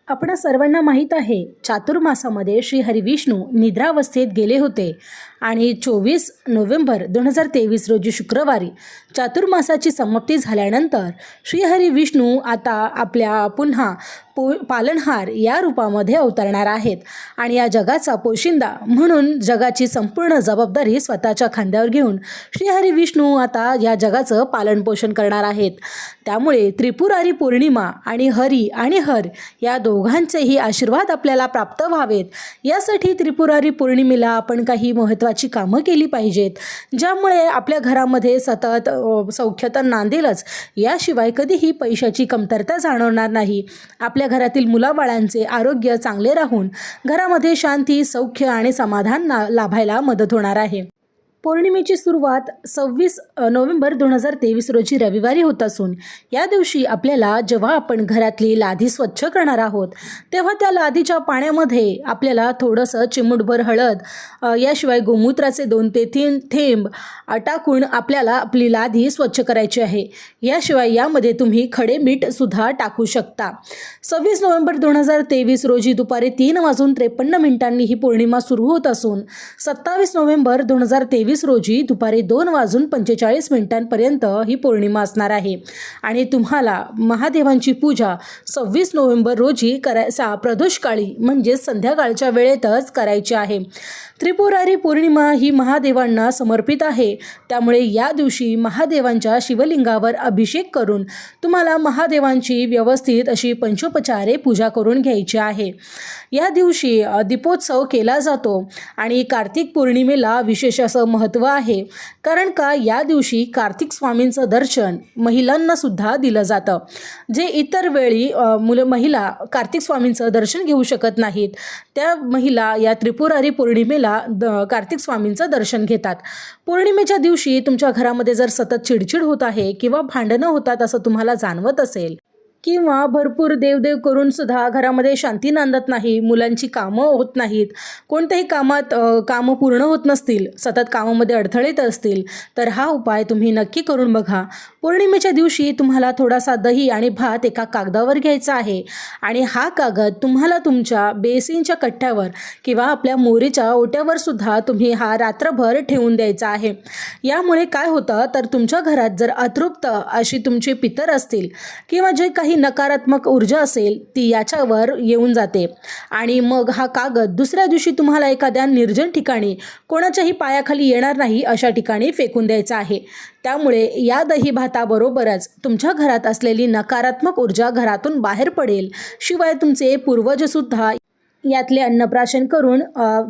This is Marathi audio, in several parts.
आपणा सर्वांना माहीत आहे, चातुर्मासामध्ये श्री हरिविष्णू निद्रावस्थेत गेले होते आणि 24 नोव्हेंबर 2023 रोजी शुक्रवारी चातुर्मासाची समाप्ती झाल्यानंतर श्री हरिविष्णू आता आपल्या पुन्हा पालनहार या रूपामध्ये अवतरणार आहेत आणि या जगाचा पोशिंदा म्हणून जगाची संपूर्ण जबाबदारी स्वतःच्या खांद्यावर घेऊन श्री हरिविष्णू आता या जगाचं पालनपोषण करणार आहेत। त्यामुळे त्रिपुरारी पौर्णिमा आणि हर या दोघांचेही आशीर्वाद आपल्याला प्राप्त व्हावेत यासाठी त्रिपुरारी पौर्णिमेला आपण काही महत्त्वाची कामं केली पाहिजेत, ज्यामुळे आपल्या घरामध्ये सतत सौख्य तर नांदेलच, याशिवाय कधीही पैशाची कमतरता जाणवणार नाही। आपल्या घरातील मुलाबाळांचे आरोग्य चांगले राहून घरामध्ये शांती, सौख्य आणि समाधान लाभायला मदत होणार आहे। पौर्णिमेची सुरुवात 26 नोव्हेंबर 2023 रोजी रविवारी होत असून या दिवशी आपल्याला जेव्हा आपण घरातली लादी स्वच्छ करणार आहोत तेव्हा त्या लादीच्या पाण्यामध्ये आपल्याला थोडंसं चिमूटभर हळद याशिवाय गोमूत्राचे 2 ते 3 थेंब टाकून आपल्याला आपली लादी स्वच्छ करायची आहे। याशिवाय यामध्ये तुम्ही खडे मीठ सुद्धा टाकू शकता। 26 नोव्हेंबर 2023 रोजी दुपारी 3:53 ही पौर्णिमा सुरू होत असून 27 नोव्हेंबर 2023 रोजी दुपारी 2:45 पर्यंत ही पौर्णिमा असणार आहे आणि तुम्हाला महादेवांची पूजा 26 नोव्हेंबर रोजी प्रदोषकाळी म्हणजे संध्याकाळच्या वेळेतच करायची आहे। त्रिपुरारी पौर्णिमा ही महादेवांना समर्पित आहे, त्यामुळे या दिवशी महादेवांच्या शिवलिंगावर अभिषेक करून तुम्हाला महादेवांची व्यवस्थित अशी पंचोपचारे पूजा करून घ्यायची आहे। या दिवशी दीपोत्सव केला जातो आणि कार्तिक पौर्णिमेला विशेष असं महत्त्व आहे, कारण का या दिवशी कार्तिक स्वामींचं दर्शन महिलांना सुद्धा दिलं जातं। जे इतर वेळी महिला कार्तिक स्वामींचं दर्शन घेऊ शकत नाहीत, त्या महिला या त्रिपुरारी पौर्णिमेला कार्तिक स्वामींचं दर्शन घेतात। पौर्णिमेच्या दिवशी तुमच्या घरामध्ये जर सतत चिडचिड होत आहे किंवा भांडणं होतात असं तुम्हाला जाणवत असेल किंवा भरपूर देवदेव करून सुद्धा घरामध्ये शांती नांदत नाही, मुलांची कामं होत नाहीत, कोणत्याही कामं पूर्ण होत नसतील, सतत कामामध्ये अडथळे येत असतील, तर हा उपाय तुम्ही नक्की करून बघा। पौर्णिमेच्या दिवशी तुम्हाला थोडासा दही आणि भात एका कागदावर घ्यायचा आहे आणि हा कागद तुम्हाला तुमच्या बेसिनच्या कट्ट्यावर किंवा आपल्या मोरीच्या ओट्यावर सुद्धा तुम्ही हा रात्रभर ठेवून द्यायचा आहे। यामुळे काय होतं तर तुमच्या घरात जर अतृप्त अशी तुमचे पितर असतील किंवा जे काही नकारात्मक ऊर्जा असेल ती याच्यावर येऊन जाते आणि मग हा कागद दुसऱ्या दिवशी तुम्हाला एखाद्या निर्जन ठिकाणी कोणाच्याही पायाखाली येणार नाही अशा ठिकाणी फेकून द्यायचा आहे। त्यामुळे या दही भाताबरोबरच तुमच्या घरात असलेली नकारात्मक ऊर्जा घरातून बाहेर पडेल, शिवाय तुमचे पूर्वजसुद्धा यातले अन्नप्राशन करून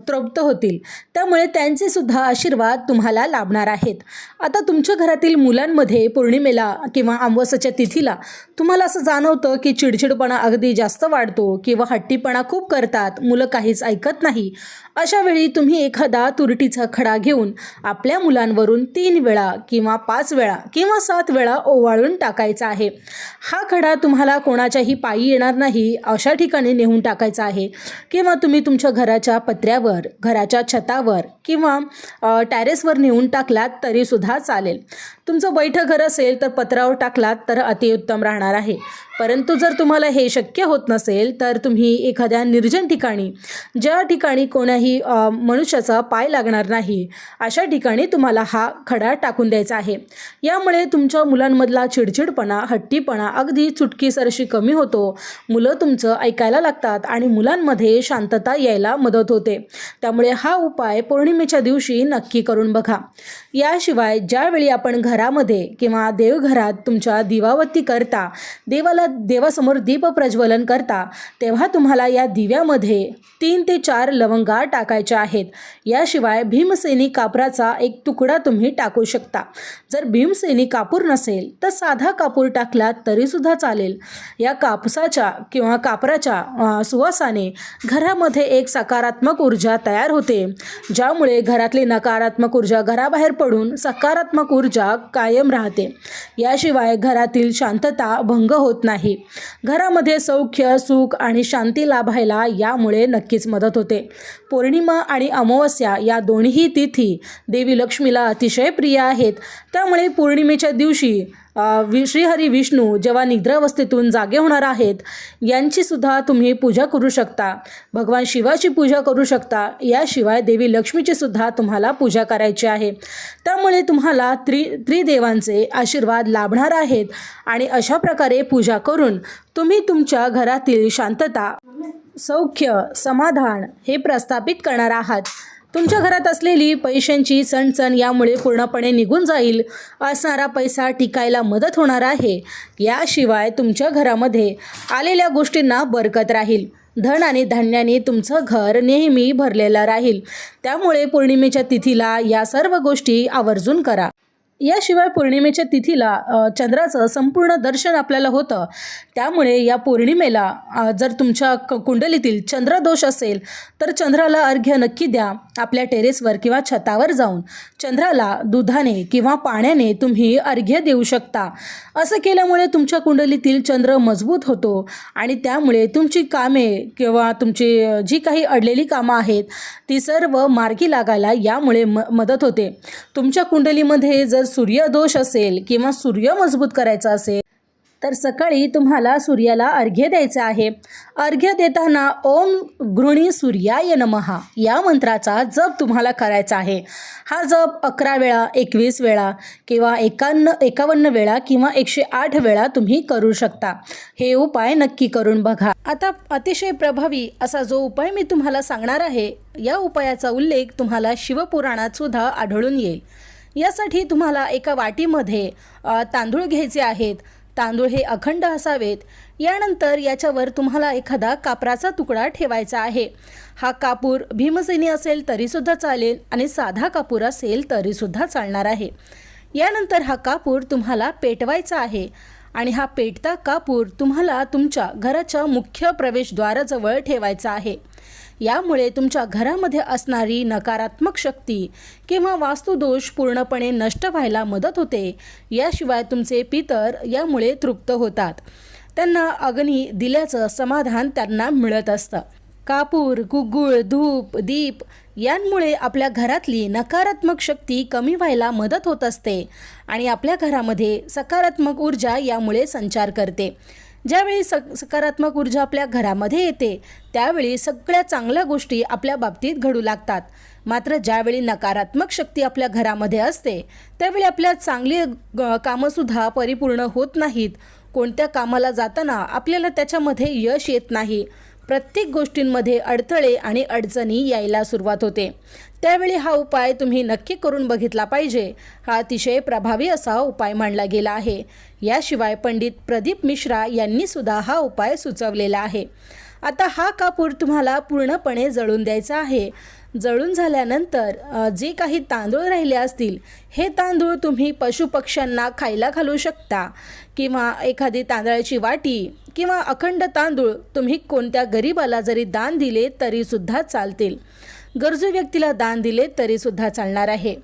तृप्त होतील, त्यामुळे त्यांचे सुद्धा आशीर्वाद तुम्हाला लाभणार आहेत। आता तुमच्या घरातील मुलांमध्ये पौर्णिमेला किंवा अमावस्येच्या तिथीला तुम्हाला असं जाणवतं की चिडचिडपणा अगदी जास्त वाढतो किंवा हट्टीपणा खूप करतात, मुलं काहीच ऐकत नाही, अशा वेळी तुम्ही एखादा तुरटीचा खडा घेऊन आपल्या मुलांवरून 3 वेळा किंवा 5 वेळा किंवा 7 वेळा ओवाळून टाकायचा आहे। हा खडा तुम्हाला कोणाच्याही पायी येणार नाही अशा ठिकाणी नेऊन टाकायचा आहे किंवा तुम्ही तुमच्या घराच्या पत्र्यावर, घराच्या छतावर किंवा टेरेसवर नेऊन टाकलात तरी सुद्धा चालेल। तुमचं बैठं घर असेल तर पत्र्यावर टाकलात तर अतिउत्तम राहणार आहे, परंतु जर तुम्हाला हे शक्य होत नसेल तर तुम्ही एखाद्या निर्जन ठिकाणी, ज्या ठिकाणी कोणाही मनुष्याचा पाय लागणार नाही अशा ठिकाणी तुम्हाला हा खडा टाकून द्यायचा आहे। यामुळे तुमच्या मुलांमधला चिडचिडपणा, हट्टीपणा अगदी चुटकीसरशी कमी होतो, मुलं तुमचं ऐकायला लागतात आणि मुलांमध्ये शांतता यायला मदत होते। त्यामुळे हा उपाय पौर्णिमेच्या दिवशी नक्की करून बघा। याशिवाय ज्यावेळी आपण घरामध्ये किंवा देवघरात तुमच्या दिवाबत्ती करता, देवासमोर दीप प्रज्वलन करता, तेव्हा तुम्हाला या दिव्यामध्ये 3 ते 4 लवंगा टाकायच्या आहेत। याशिवाय भीमसेनी कापराचा एक तुकडा तुम्ही टाकू शकता। जर भीमसेनी कापूर नसेल तर साधा कापूर टाकलात तरी सुद्धा चालेल। या कापसाच्या किंवा कापराच्या सुवासाने घरामध्ये एक सकारात्मक ऊर्जा तयार होते, ज्यामुळे घरातली नकारात्मक ऊर्जा घराबाहेर पडून सकारात्मक ऊर्जा कायम राहते। याशिवाय घरातील शांतता भंग होत नाही, घरामध्ये सौख्य, सुख आणि शांती लाभायला यामुळे नक्कीच मदत होते। पौर्णिमा आणि अमावस्या या दोन्ही तिथी देवी लक्ष्मीला अतिशय प्रिय आहेत, त्यामुळे पौर्णिमेच्या दिवशी श्रीहरी विष्णू जेव्हा निद्रावस्थेतून जागे होणार आहेत यांची सुद्धा तुम्ही पूजा करू शकता. भगवान शिवाची पूजा करू शकता. याशिवाय देवी लक्ष्मीची सुद्धा तुम्हाला पूजा करायची आहे. त्यामुळे तुम्हाला त्रिदेवांचे आशीर्वाद लाभणार आहेत आणि अशा प्रकारे पूजा करून तुम्ही तुमच्या घरातील शांतता, सौख्य, समाधान हे प्रस्थापित करणार आहात. तुमच्या घरात असलेली पैशांची चणचण यामुळे पूर्णपणे निघून जाईल. असणारा पैसा टिकायला मदत होणार आहे. याशिवाय तुमच्या घरामध्ये आलेल्या गोष्टींना बरकत राहील. धन आणि धान्याने तुमचं घर नेहमी भरलेलं राहील. त्यामुळे पौर्णिमेच्या तिथीला या सर्व गोष्टी आवर्जून करा. याशिवाय पौर्णिमेच्या तिथीला चंद्राचं संपूर्ण दर्शन आपल्याला होतं. त्यामुळे या पौर्णिमेला जर तुमच्या कुंडलीतील चंद्रदोष असेल तर चंद्राला अर्घ्य नक्की द्या. आपल्या टेरेसवर किंवा छतावर जाऊन चंद्राला दुधाने किंवा पाण्याने तुम्ही अर्घ्य देऊ शकता. असं केल्यामुळे तुमच्या कुंडलीतील चंद्र मजबूत होतो आणि त्यामुळे तुमची कामे किंवा तुमची जी काही अडलेली कामं आहेत ती सर्व मार्गी लागायला यामुळे मदत होते. तुमच्या कुंडलीमध्ये जर सूर्यदोष असेल किंवा सूर्य मजबूत करायचा असेल तर सकाळी तुम्हाला सूर्याला अर्घ्य द्यायचं आहे. अर्घ्य देताना ओम गृणी सूर्याय नमः या मंत्राचा जप तुम्हाला करायचा आहे. हा जप 11 वेळा, 21 वेळा किंवा 51 वेळा किंवा 108 वेळा तुम्ही करू शकता. हे उपाय नक्की करून बघा. आता अतिशय प्रभावी असा जो उपाय मी तुम्हाला सांगणार आहे, या उपायाचा उल्लेख तुम्हाला शिवपुराणात सुद्धा आढळून येईल. यासाठी तुम्हाला एका वाटीमध्ये तांदूळ घ्यायचे आहेत. तांदूळ हे अखंड असावेत. यानंतर याच्यावर तुम्हाला एखादा कापराचा तुकडा ठेवायचा आहे. हा कापूर भीमसेनी असेल तरीसुद्धा चालेल आणि साधा कापूर असेल तरीसुद्धा चालणार आहे. यानंतर हा कापूर तुम्हाला पेटवायचा आहे आणि हा पेटता कापूर तुम्हाला तुमच्या घराच्या मुख्य प्रवेशद्वाराजवळ ठेवायचा आहे. यामुळे तुमच्या घरामध्ये असणारी नकारात्मक शक्ती किंवा वास्तुदोष पूर्णपणे नष्ट व्हायला मदत होते. याशिवाय तुमचे पितर यामुळे तृप्त होतात. त्यांना अग्नी दिल्याचं समाधान त्यांना मिळत असतं. कापूर, गुग्गुळ, धूप, दीप यांमुळे आपल्या घरातली नकारात्मक शक्ती कमी व्हायला मदत होत असते आणि आपल्या घरामध्ये सकारात्मक ऊर्जा यामुळे संचार करते. ज्यावेळी सकारात्मक ऊर्जा आपल्या घरामध्ये येते त्यावेळी सगळ्या चांगल्या गोष्टी आपल्या बाबतीत घडू लागतात. मात्र ज्यावेळी नकारात्मक शक्ती आपल्या घरामध्ये असते त्यावेळी आपल्या चांगली कामंसुद्धा परिपूर्ण होत नाहीत. कोणत्या कामाला जाताना आपल्याला त्याच्यामध्ये यश येत नाही. प्रत्येक गोष्टींमध्ये अडथळे आणि अडचणी यायला सुरुवात होते. त्यावेळी हा उपाय तुम्ही नक्की करून बघितला पाहिजे. हा अतिशय प्रभावी असा उपाय मानला गेला आहे. याशिवाय पंडित प्रदीप मिश्रा यांनी सुद्धा हा उपाय सुचवलेला आहे. आता हा कापूर तुम्हाला पूर्णपणे जळून द्यायचा आहे. जळून झाल्यानंतर जे काही तांदूळ राहिले असतील हे तांदूळ तुम्ही पशुपक्ष्यांना खायला घालू शकता किंवा एखादी तांदळाची वाटी किंवा अखंड तांदूळ तुम्ही कोणत्या गरीबाला जरी दान दिले तरीसुद्धा चालतील. गरजू व्यक्तीला दान दिले तरीसुद्धा चालणार आहे.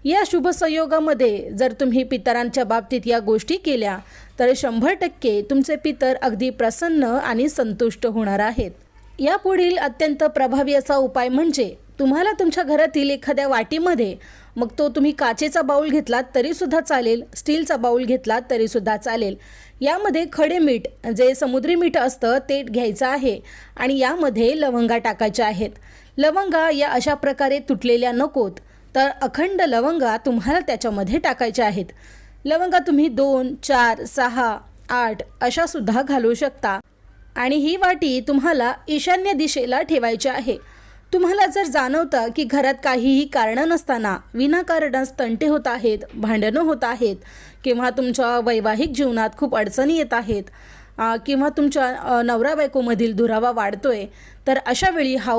या शुभ संयोगामध्ये जर तुम्ही पितरांच्या बाबतीत या गोष्टी केल्या तर 100% तुमचे पितर अगदी प्रसन्न आणि संतुष्ट होणार आहेत. यापुढील अत्यंत प्रभावी असा उपाय म्हणजे तुम्हाला तुमच्या घरातील एखाद्या वाटीमध्ये, मग तो तुम्ही काचेचा बाऊल घेतलात तरीसुद्धा चालेल, स्टीलचा बाऊल घेतलात तरीसुद्धा चालेल, यामध्ये खडे मीठ जे समुद्री मीठ असतं ते घ्यायचं आहे आणि यामध्ये लवंगा टाकायच्या आहेत. लवंगा या अशा प्रकारे तुटलेल्या नकोत तर अखंड लवंगा तुम्हाला त्याच्यामध्ये टाकायच्या आहेत. लवंगा तुम्ही 2, 4, 6, 8 अशा सुद्धा घालू शकता आणि ही वाटी तुम्हाला ईशान्य दिशेला ठेवायची आहे. तुम्हाला जर जाणवतं की घरात काहीही कारणं नसताना विनाकारणच तंटे होत आहेत, भांडणं होत आहेत किंवा तुमच्या वैवाहिक जीवनात खूप अडचणी येत आहेत किंवा तुमच्या नवरा बायकोमधील दुरावा वाढतोय तर अशा वेळी हा